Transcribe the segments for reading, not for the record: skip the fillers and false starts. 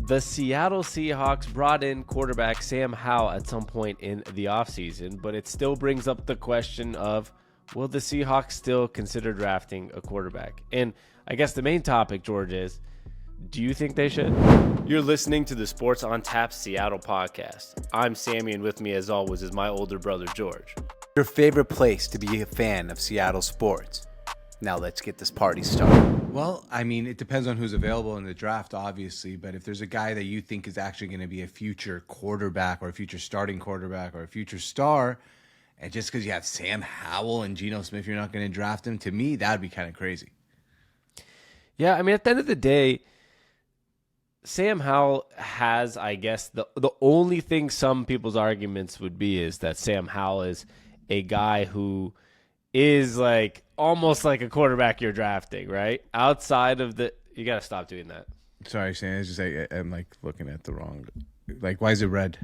The Seattle Seahawks brought in quarterback Sam Howell at some point in the offseason, but it still brings up the question of, will the Seahawks still consider drafting a quarterback? And I guess the main topic, George, is, do you think they should? You're listening to the Sports on Tap Seattle podcast. I'm Sammy, and with me, as always, is my older brother, George. Your favorite place to be a fan of Seattle sports. Now let's get this party started. Well, I mean, it depends on who's available in the draft, obviously. But if there's a guy that you think is actually going to be a future quarterback or a future starting quarterback or a future star, and just because you have Sam Howell and Geno Smith, you're not going to draft him, to me, that would be kind of crazy. Yeah, I mean, at the end of the day, Sam Howell has, I guess, the only thing some people's arguments would be is that Sam Howell is a guy who is like almost like a quarterback you're drafting, right? Outside of the, you got to stop doing that. Sorry, Sam. It's just I'm like looking at the wrong. Like, why is it red?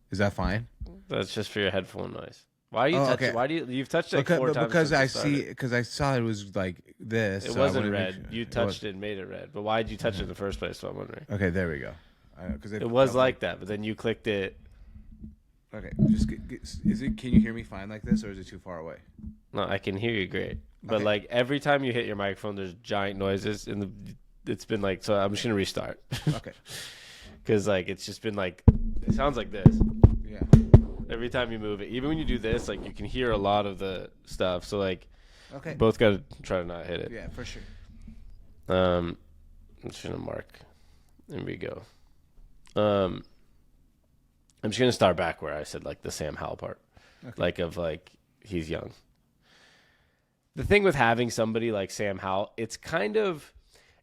Is that fine? That's just for your headphone noise. Why are you touching? Okay. Why do you've touched it like four times? Because I saw it was like this. It so wasn't red. Sure. You touched it and made it red. But why did you touch it in the first place? So I'm wondering. Okay, there we go. It was like that, but then you clicked it. Okay, just is it? Can you hear me fine like this, or is it too far away? No, I can hear you great. But Okay. like every time you hit your microphone, there's giant noises, and it's been like, so I'm just gonna restart. Okay. Because like it's just been like, it sounds like this. Yeah. Every time you move it, even when you do this, like you can hear a lot of the stuff. So like, Okay. both gotta try to not hit it. Yeah, for sure. I'm just gonna mark. There we go. I'm just gonna start back where I said like the Sam Howell part, like of like he's young. The thing with having somebody like Sam Howell, it's kind of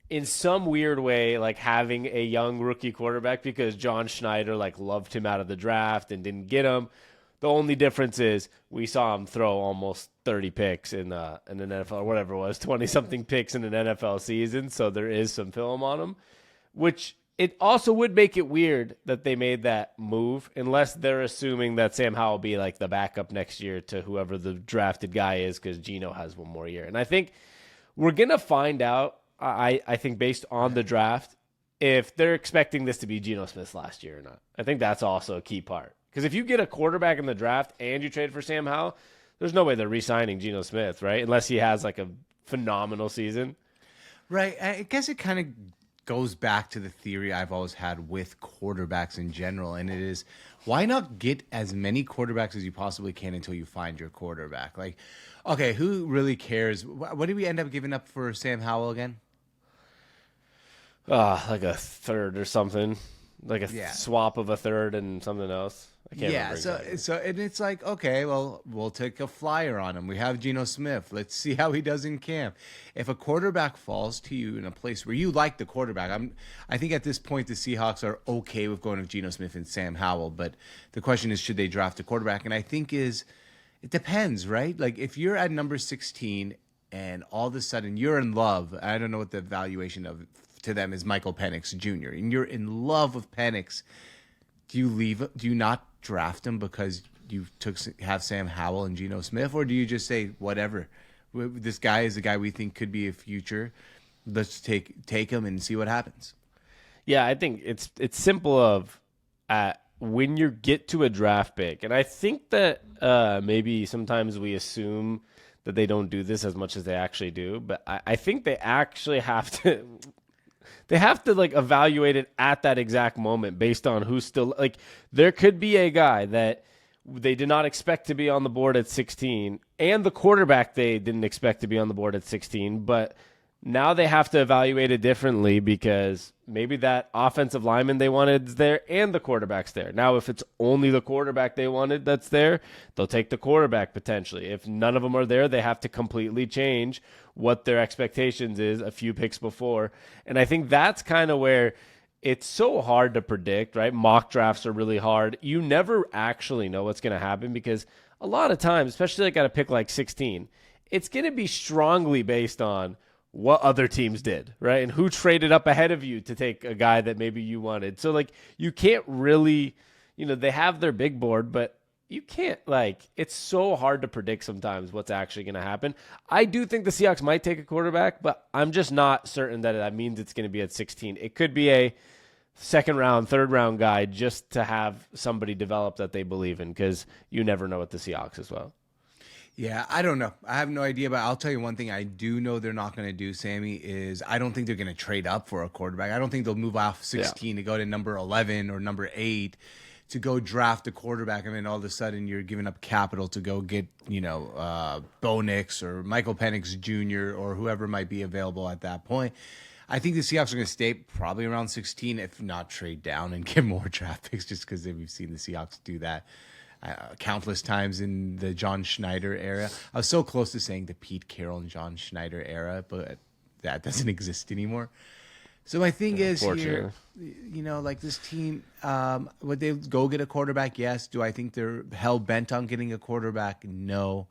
in some weird way like having a young rookie quarterback because John Schneider like loved him out of the draft and didn't get him. The only difference is we saw him throw almost 30 picks in an NFL or whatever it was, 20-something picks in an NFL season. So there is some film on him, which it also would make it weird that they made that move unless they're assuming that Sam Howell will be like the backup next year to whoever the drafted guy is because Geno has one more year. And I think we're going to find out, I think based on the draft, if they're expecting this to be Geno Smith's last year or not. I think that's also a key part. Because if you get a quarterback in the draft and you trade for Sam Howell, there's no way they're re-signing Geno Smith, right? Unless he has like a phenomenal season. Right. I guess it kind of goes back to the theory I've always had with quarterbacks in general, and it is, why not get as many quarterbacks as you possibly can until you find your quarterback? Like, okay, who really cares? What did we end up giving up for Sam Howell again? Like a third or something. Like a swap of a third and something else. I can't remember exactly. So and it's like, okay, well, we'll take a flyer on him. We have Geno Smith. Let's see how he does in camp. If a quarterback falls to you in a place where you like the quarterback, I think at this point the Seahawks are okay with going with Geno Smith and Sam Howell. But the question is, should they draft a quarterback? And I think it depends, right? Like if you're at number 16 and all of a sudden you're in love, I don't know what the evaluation of to them is Michael Penix Jr., and you're in love with Penix, do you not draft him because you have Sam Howell and Geno Smith, or do you just say, whatever, this guy is a guy we think could be a future, let's take him and see what happens? Yeah, I think it's simple of when you get to a draft pick, and I think that maybe sometimes we assume that they don't do this as much as they actually do, but I think they actually have to. They have to like evaluate it at that exact moment based on who's still like. There could be a guy that they did not expect to be on the board at 16, and the quarterback they didn't expect to be on the board at 16, but now they have to evaluate it differently because maybe that offensive lineman they wanted is there and the quarterback's there. Now, if it's only the quarterback they wanted that's there, they'll take the quarterback potentially. If none of them are there, they have to completely change what their expectations is a few picks before. And I think that's kind of where it's so hard to predict, right? Mock drafts are really hard. You never actually know what's going to happen because a lot of times, especially like at a pick like 16, it's going to be strongly based on what other teams did, right? And who traded up ahead of you to take a guy that maybe you wanted. So like you can't really, they have their big board, but you can't it's so hard to predict sometimes what's actually going to happen. I do think the Seahawks might take a quarterback, but I'm just not certain that means it's going to be at 16. It could be a second round, third round guy just to have somebody develop that they believe in, because you never know with the Seahawks as well. Yeah, I don't know. I have no idea, but I'll tell you one thing I do know they're not going to do, Sammy, is I don't think they're going to trade up for a quarterback. I don't think they'll move off 16 to go to number 11 or number 8 to go draft a quarterback. I mean, all of a sudden you're giving up capital to go get, Bo Nix or Michael Penix Jr. or whoever might be available at that point. I think the Seahawks are going to stay probably around 16, if not trade down and get more draft picks, just because we've seen the Seahawks do that countless times in the John Schneider era. I was so close to saying the Pete Carroll and John Schneider era, but that doesn't exist anymore. So my thing is here, like this team, would they go get a quarterback? Yes. Do I think they're hell bent on getting a quarterback? No.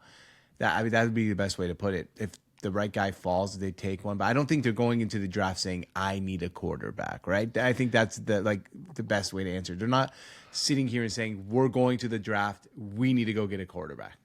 That would be the best way to put it. If the right guy falls, they take one. But I don't think they're going into the draft saying, I need a quarterback, right? I think that's the best way to answer. They're not sitting here and saying, we're going to the draft, we need to go get a quarterback.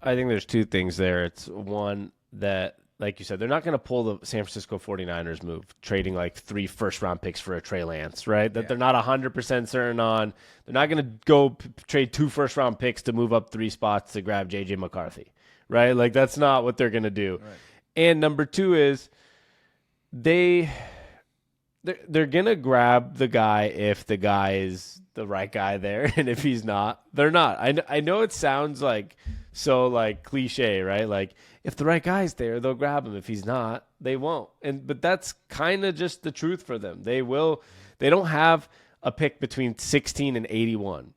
I think there's two things there. It's one that, like you said, they're not going to pull the San Francisco 49ers move, trading like 3 first-round picks for a Trey Lance, right? That they're not 100% certain on. They're not going to go trade 2 first-round picks to move up 3 spots to grab J.J. McCarthy. Right? Like, that's not what they're going to do. Right. And number 2 is they're going to grab the guy if the guy is the right guy there. And if he's not, they're not. I know it sounds like so like cliche, right? Like, if the right guy's there, they'll grab him. If he's not, they won't. But that's kind of just the truth for them. They don't have a pick between 16 and 81.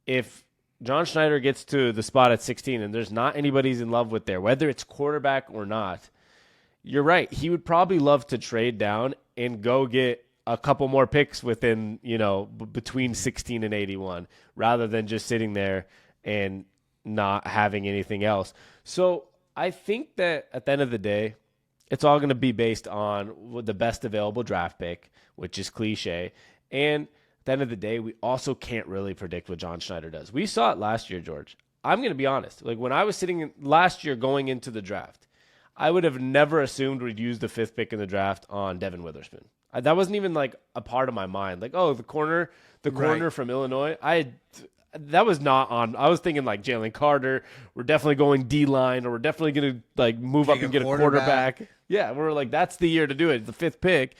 If John Schneider gets to the spot at 16 and there's not anybody he's in love with there, whether it's quarterback or not, you're right. He would probably love to trade down and go get a couple more picks within, between 16 and 81, rather than just sitting there and not having anything else. So I think that at the end of the day, it's all going to be based on the best available draft pick, which is cliche. And at the end of the day, we also can't really predict what John Schneider does. We saw it last year, George. I'm going to be honest. Like, when I was sitting last year going into the draft, I would have never assumed we'd use the 5th pick in the draft on Devin Witherspoon. That wasn't even like a part of my mind. Like, the corner from Illinois. That was not on. I was thinking like Jalen Carter. We're definitely going D-line, or we're definitely going to like move up and get a quarterback. Yeah, we're like, that's the year to do it. The 5th pick.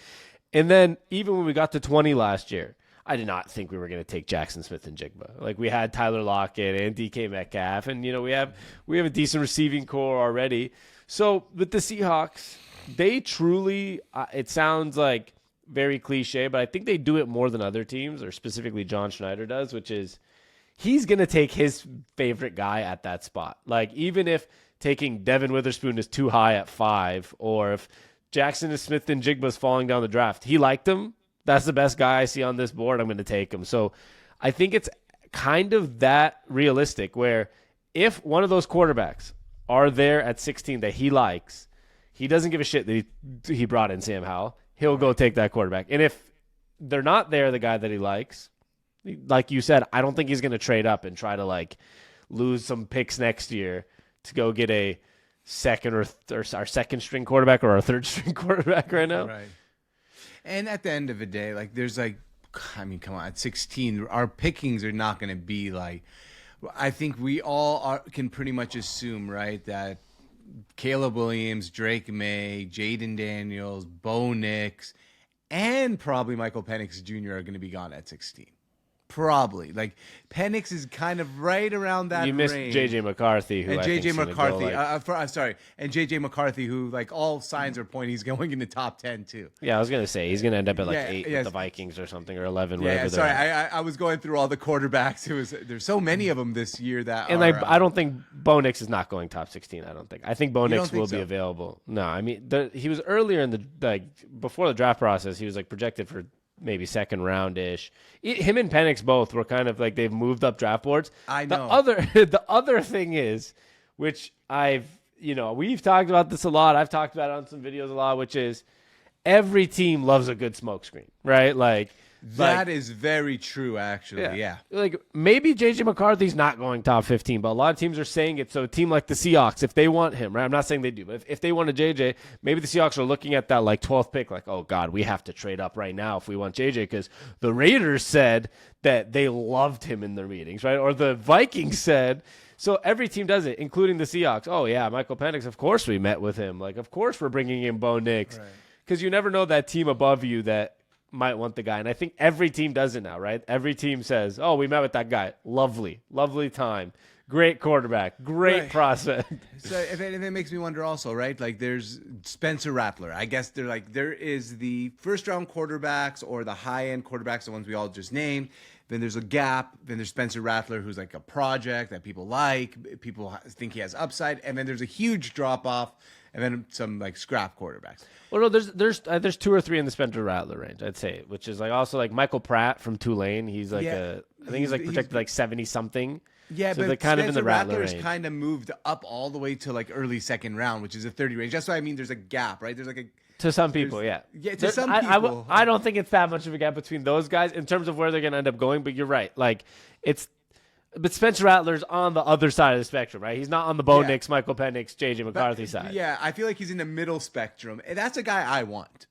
And then even when we got to 20 last year, I did not think we were going to take Jackson Smith and Jigba. Like, we had Tyler Lockett and DK Metcalf, and we have a decent receiving core already. So with the Seahawks, they truly, it sounds like very cliche, but I think they do it more than other teams, or specifically John Schneider does, which is he's going to take his favorite guy at that spot. Like, even if taking Devin Witherspoon is too high at 5, or if Jackson Smith and Jigba's falling down the draft, he liked him. That's the best guy I see on this board. I'm going to take him. So I think it's kind of that realistic, where if one of those quarterbacks are there at 16 that he likes, he doesn't give a shit that he brought in Sam Howell. He'll go take that quarterback. And if they're not there, the guy that he likes, like you said, I don't think he's going to trade up and try to like lose some picks next year to go get a second or our second string quarterback or our third string quarterback right now. Right. And at the end of the day, like, there's like, I mean, come on, at 16, our pickings are not going to be like, I think we all can pretty much assume, right, that Caleb Williams, Drake May, Jaden Daniels, Bo Nix, and probably Michael Penix Jr. are going to be gone at 16. Probably. Like, Penix is kind of right around that range. You missed J.J. McCarthy, who and I J.J. think McCarthy. I'm sorry. And J.J. McCarthy, who, like, all signs are pointing he's going in the top 10, too. Yeah, I was going to say, he's going to end up at, like, 8 with the Vikings or something, or 11, wherever sorry. they're at. I was going through all the quarterbacks. There's so many of them this year that and I don't think Bo Nix is not going top 16, I don't think. I think Bo Nix will be available. No, I mean, he was earlier in the, before the draft process, he was, like, projected for maybe second round-ish. Him and Penix both were kind of like, they've moved up draft boards. I know. The other thing is, which we've talked about this a lot. I've talked about it on some videos a lot, which is every team loves a good smokescreen, right? Like, That is very true, actually. Yeah. Like maybe JJ McCarthy's not going top 15, but a lot of teams are saying it. So a team like the Seahawks, if they want him, right? I'm not saying they do, but if they want a JJ, maybe the Seahawks are looking at that like 12th pick, like, oh God, we have to trade up right now if we want JJ, because the Raiders said that they loved him in their meetings, right? Or the Vikings said. So every team does it, including the Seahawks. Oh yeah, Michael Penix, of course we met with him. Like, of course we're bringing in Bo Nix, because you never know that team above you that might want the guy. And I think every team does it now, right? Every team says, oh, we met with that guy. Lovely time. Great quarterback. Great prospect. So if it makes me wonder also, right? Like there's Spencer Rattler. I guess there is the first round quarterbacks or the high end quarterbacks, the ones we all just named. Then there's a gap. Then there's Spencer Rattler, who's like a project that people like. People think he has upside. And then there's a huge drop off. And then some like scrap quarterbacks. Well, no, there's 2 or 3 in the Spencer Rattler range, I'd say, which is like also like Michael Pratt from Tulane. He's like I think he's like projected like 70 something. Yeah, so but they're kind of in the Rattler Rattler's range. kind of moved up all the way to like early second round, which is a 30 range. That's why I mean there's a gap, right? There's like a to some people, yeah. Yeah, to some people. I don't think it's that much of a gap between those guys in terms of where they're going to end up going, but you're right. Like but Spencer Rattler's on the other side of the spectrum, right? He's not on the Bo Nix, Michael Penix, JJ McCarthy side. Yeah, I feel like he's in the middle spectrum. And that's a guy I want.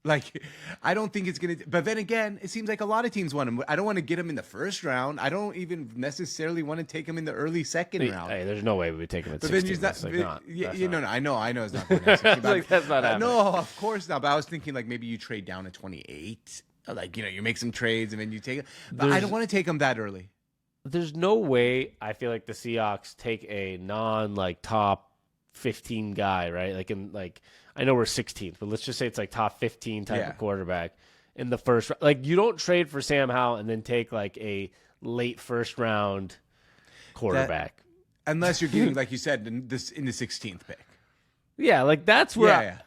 Like, I don't think it's going to... But then again, it seems like a lot of teams want him. I don't want to get him in the first round. I don't even necessarily want to take him in the early second round. Hey, there's no way we would take him at 16. No, I know it's not going to 16. Like, that's not happening. No, of course not. But I was thinking, like, maybe you trade down to 28. Like, you make some trades and then you take him. But I don't want to take him that early. There's no way I feel like the Seahawks take a like top 15 guy, right? Like I know we're 16th, but let's just say it's like top 15 type of quarterback in the first round. Like you don't trade for Sam Howell and then take like a late first round quarterback. Unless you're getting, like you said, in the 16th pick. Yeah, like that's where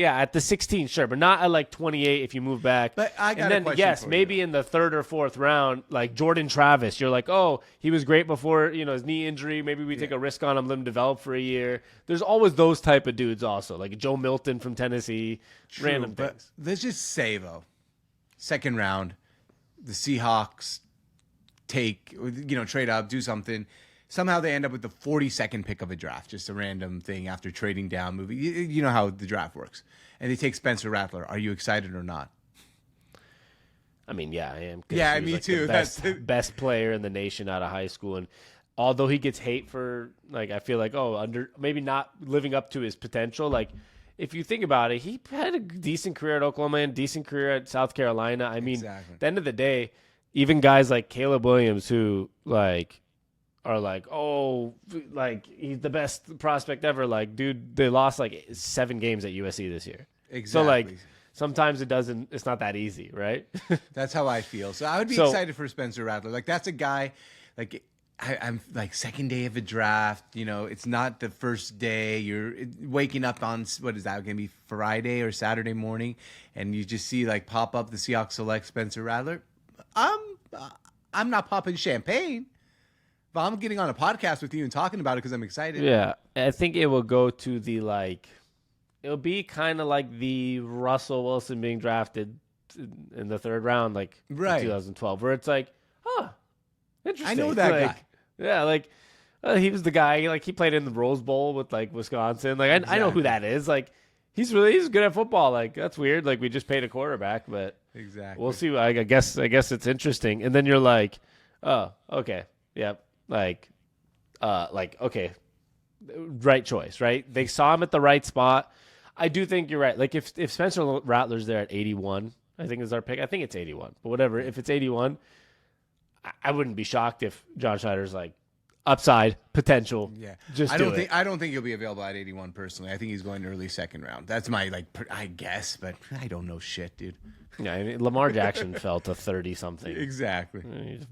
at the 16, sure, but not at like 28 if you move back. But I got and then, yes, maybe in the 3rd or 4th round, like Jordan Travis, you're like, oh, he was great before, his knee injury. Maybe we take a risk on him, let him develop for a year. There's always those type of dudes also, like Joe Milton from Tennessee, random things. Let's just say, though, second round, the Seahawks take, trade up, do something. Somehow they end up with the 42nd pick of a draft, just a random thing after trading down, moving. You know how the draft works. And they take Spencer Rattler. Are you excited or not? I mean, yeah, I am. Yeah, me too. That's the best player in the nation out of high school. And although he gets hate for, like, I feel like, maybe not living up to his potential. Like, if you think about it, he had a decent career at Oklahoma and decent career at South Carolina. I mean, at the end of the day, even guys like Caleb Williams who, like, are like, oh, like he's the best prospect ever. Like, dude, they lost like 7 games at USC this year. Exactly. So like sometimes it's not that easy, right? That's how I feel. So I would be excited for Spencer Rattler. Like that's a guy, like I'm like second day of a draft, it's not the first day. You're waking up on, what is that going to be, Friday or Saturday morning. And you just see like pop up the Seahawks select Spencer Rattler. I'm not popping champagne. But I'm getting on a podcast with you and talking about it because I'm excited. Yeah, I think it will go to the it'll be kind of like the Russell Wilson being drafted in the 3rd round, like in 2012, where it's like, interesting. I know that guy. Yeah, like he was the guy. Like he played in the Rose Bowl with like Wisconsin. Like I know who that is. Like he's good at football. Like that's weird. Like we just paid a quarterback, but we'll see. I guess it's interesting. And then you're like, oh, okay, yep. Okay, right choice, right? They saw him at the right spot. I do think you're right. Like if Spencer Rattler's there at 81, I think is our pick. I think it's 81, but whatever. If it's 81, I wouldn't be shocked if John Schneider's like upside potential. Yeah, I don't think he'll be available at 81 personally. I think he's going early second round. That's my I guess, but I don't know shit, dude. Yeah, I mean, Lamar Jackson fell to 30-something. Exactly. He's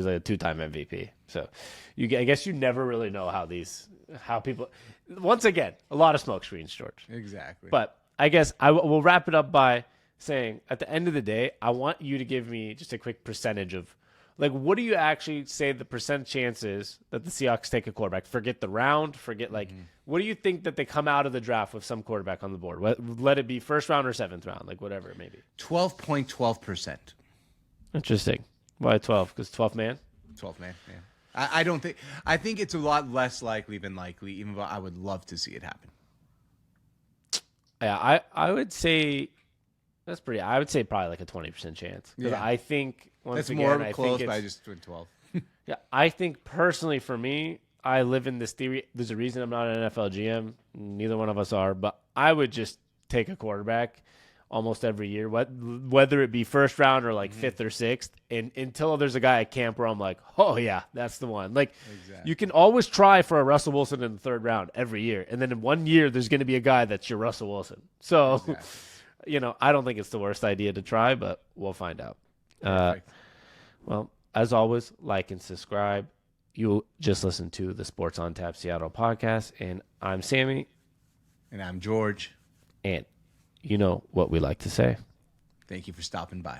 a 2-time MVP. So I guess you never really know how people. Once again, a lot of smokescreens, George. Exactly. But I guess we'll wrap it up by saying, at the end of the day, I want you to give me just a quick percentage of Like, what do you actually say the percent chances that the Seahawks take a quarterback? Forget the round. Forget, like, what do you think that they come out of the draft with some quarterback on the board? Let it be first round or seventh round, like whatever it may be. 12.12%. Interesting. Why 12? Because 12 man? 12 man, yeah. I don't think. I think it's a lot less likely than likely, even though I would love to see it happen. Yeah, I would say that's pretty. I would say probably like a 20% chance. Because Yeah. I think once That's again, more I close, think but I it's, just went 12. yeah. I think personally for me, I live in this theory. There's a reason I'm not an NFL GM. Neither one of us are, but I would just take a quarterback almost every year, whether it be first round or like fifth or sixth, and until there's a guy at camp where I'm like, oh yeah, that's the one. Like, you can always try for a Russell Wilson in the third round every year, and then in 1 year there's going to be a guy that's your Russell Wilson. So, I don't think it's the worst idea to try, but we'll find out. Well, as always, like and subscribe. You just listen to the Sports on Tap Seattle podcast, and I'm Sammy, And I'm George. and you know what we like to say. Thank you for stopping by.